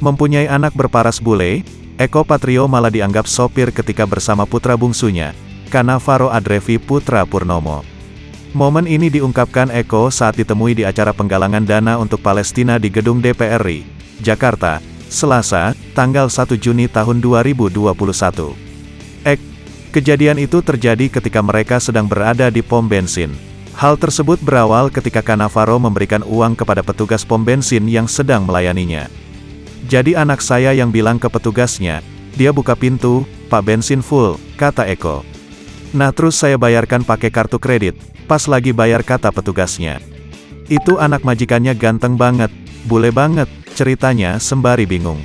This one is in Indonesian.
Mempunyai anak berparas bule, Eko Patrio malah dianggap sopir ketika bersama putra bungsunya, Cannavaro Adrevi Putra Purnomo. Momen ini diungkapkan Eko saat ditemui di acara penggalangan dana untuk Palestina di Gedung DPR RI, Jakarta, Selasa, tanggal 1 Juni tahun 2021. Kejadian itu terjadi ketika mereka sedang berada di pom bensin. Hal tersebut berawal ketika Cannavaro memberikan uang kepada petugas pom bensin yang sedang melayaninya. Jadi anak saya yang bilang ke petugasnya, dia buka pintu, "Pak, bensin full," kata Eko. "Nah terus saya bayarkan pakai kartu kredit, pas lagi bayar," kata petugasnya. "Itu anak majikannya ganteng banget, bule banget," ceritanya sembari bingung.